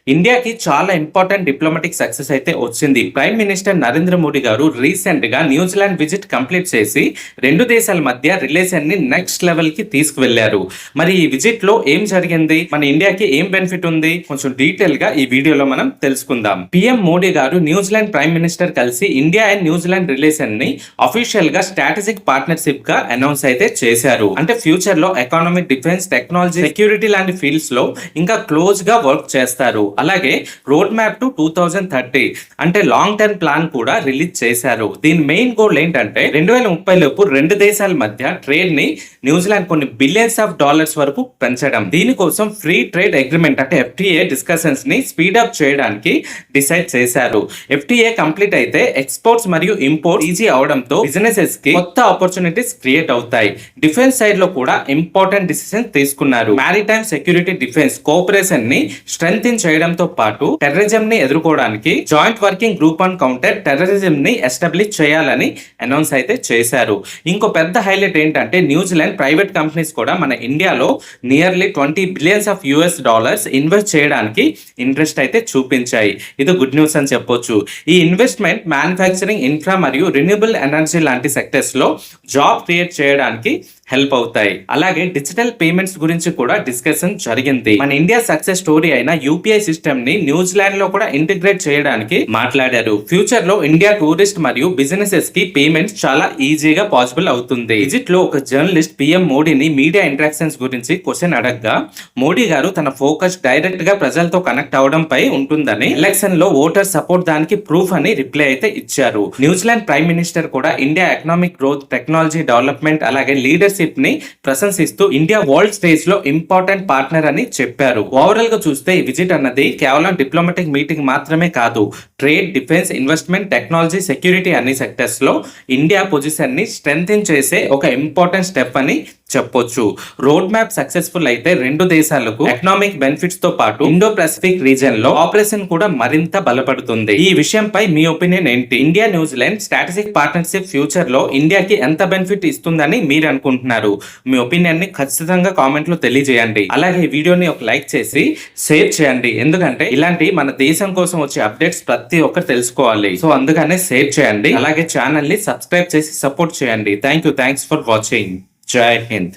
ఇండియాకి చాలా important diplomatic success అయితే వచ్చింది. ప్రైమ్ మినిస్టర్ నరేంద్ర మోడీ గారు రీసెంట్ గా న్యూజిలాండ్ విజిట్ కంప్లీట్ చేసి రెండు దేశాల మధ్య రిలేషన్ ని నెక్స్ట్ లెవెల్ కి తీసుకువెళ్లారు. మరి ఈ విజిట్ లో ఏం జరిగింది, మన ఇండియాకి ఏం బెనిఫిట్ ఉంది, కొంచెం డీటెయిల్ గా ఈ వీడియోలో మనం తెలుసుకుందాం. పిఎం మోడీ గారు న్యూజిలాండ్ ప్రైమ్ మినిస్టర్ కలిసి ఇండియా అండ్ న్యూజిలాండ్ రిలేషన్ ని అఫీషియల్ గా స్ట్రాటజిక్ పార్ట్నర్షిప్ గా అనౌన్స్ అయితే చేశారు. అంటే ఫ్యూచర్ లో ఎకానమిక్, డిఫెన్స్, టెక్నాలజీ, సెక్యూరిటీ లాంటి ఫీల్డ్స్ లో ఇంకా క్లోజ్ గా వర్క్ చేస్తారు. అలాగే రోడ్ మ్యాప్ టు 2030 అంటే లాంగ్ టర్మ్ ప్లాన్ కూడా రిలీజ్ చేశారు. దీని మెయిన్ గోల్ ఏంటంటే 2030 లోపు రెండు దేశాల మధ్య ట్రేడ్ ని న్యూజిలాండ్ కొన్ని బిలియన్స్ ఆఫ్ డాలర్స్ వరకు పెంచడం. దీనికోసం ఫ్రీ ట్రేడ్ అగ్రిమెంట్ అంటే FTA డిస్కషన్స్ ని స్పీడప్ చేయడానికి డిసైడ్ చేశారు. FTA కంప్లీట్ అయితే ఎక్స్పోర్ట్స్ మరియు ఇంపోర్ట్ ఈజీ అవడంతో బిజినెసెస్ కి కొత్త ఆపర్చునిటీస్ క్రియేట్ అవుతాయి. డిఫెన్స్ సైడ్ లో కూడా ఇంపార్టెంట్ డిసిషన్ తీసుకున్నారు. మ్యారిటైమ్ సెక్యూరిటీ, డిఫెన్స్ కోఆపరేషన్ ని స్ట్రెంథెన్ చేయడంతో పాటు టెర్రరిజం ని ఎదుర్కోవడానికి joint working group on counter terrorism ని ఎస్టాబ్లిష్ చేయాలని అనౌన్స్ అయితే చేశారు. ఇంకో పెద్ద హైలైట్ ఏంటంటే న్యూజిలాండ్ ప్రైవేట్ కంపెనీస్ కూడా మన ఇండియాలో nearly 20 billions of US dollars invest చేయడానికి ఇంట్రెస్ట్ అయితే చూపించాయి. ఇది గుడ్ న్యూస్ అని చెప్పొచ్చు. ఈ ఇన్వెస్ట్మెంట్ మ్యానుఫ్యాక్చరింగ్, ఇన్ఫ్రా మరియు రిన్యూబుల్ ఎనర్జీ లాంటి సెక్టర్స్ లో జాబ్ క్రియేట్ చేయడానికి హెల్ప్ అవుతాయి. అలాగే డిజిటల్ పేమెంట్స్ గురించి కూడా డిస్కషన్ జరిగింది. మన ఇండియా సక్సెస్ స్టోరీ అయిన UPI సిస్టమ్ ని న్యూజిలాండ్ లో కూడా ఇంటిగ్రేట్ చేయడానికి మాట్లాడారు. ఫ్యూచర్ లో ఇండియా టూరిస్ట్ మరియు బిజినెసెస్ కి పేమెంట్స్ చాలా ఈజీగా పాసిబుల్ అవుతుంది. విజిట్ లో ఒక జర్నలిస్ట్ PM మోడీని మీడియా ఇంటరాక్షన్స్ గురించి క్వశ్చన్ అడగగా మోడీ గారు తన ఫోకస్ డైరెక్ట్ గా ప్రజలతో కనెక్ట్ అవడం పై ఉంటుందని, ఎలక్షన్ లో ఓటర్ సపోర్ట్ దానికి ప్రూఫ్ అని రిప్లై అయితే ఇచ్చారు. న్యూజిలాండ్ ప్రైమ్ మినిస్టర్ కూడా India economic growth, technology development అలాగే లీడర్షిప్ ని ప్రశంసిస్తూ ఇండియా వరల్డ్ స్టేజ్ లో ఇంపార్టెంట్ పార్ట్నర్ అని చెప్పారు. ఓవరాల్ గా చూస్తే ఈ విజిట్ అన్నది కేవలం డిప్లొమాటిక్ మీటింగ్ మాత్రమే కాదు, trade, defence, investment, technology, security అన్ని సెక్టర్స్ లో ఇండియా పొజిషన్ ని స్ట్రెంథెన్ చేసే ఒక ఇంపార్టెంట్ స్టెప్ అని చెప్పొచ్చు. రోడ్ మ్యాప్ సక్సెస్ఫుల్ అయితే రెండు దేశాలకు ఎకనామిక్ బెనిఫిట్స్ తో పాటు ఇండో పసిఫిక్ రీజియన్ లో ఆపరేషన్ కూడా మరింత బలపడుతుంది. ఈ విషయంపై మీ ఒపీనియన్ ఏంటి? India New Zealand strategic partnership future లో ఇండియాకి ఎంత బెనిఫిట్ ఇస్తుందని మీరు అనుకుంటున్నారు? మీ ఒపీనియన్ ని ఖచ్చితంగా కామెంట్ లో తెలియజేయండి. అలాగే ఈ వీడియోని ఒక లైక్ చేసి షేర్ చేయండి. ఎందుకంటే ఇలాంటి మన దేశం కోసం వచ్చే అప్డేట్స్ ప్రతి ఒక్కరు తెలుసుకోవాలి. సో అందుకనే షేర్ చేయండి. అలాగే ఛానల్ ని సబ్స్క్రైబ్ చేసి సపోర్ట్ చేయండి. Thanks for watching. జై హింద్.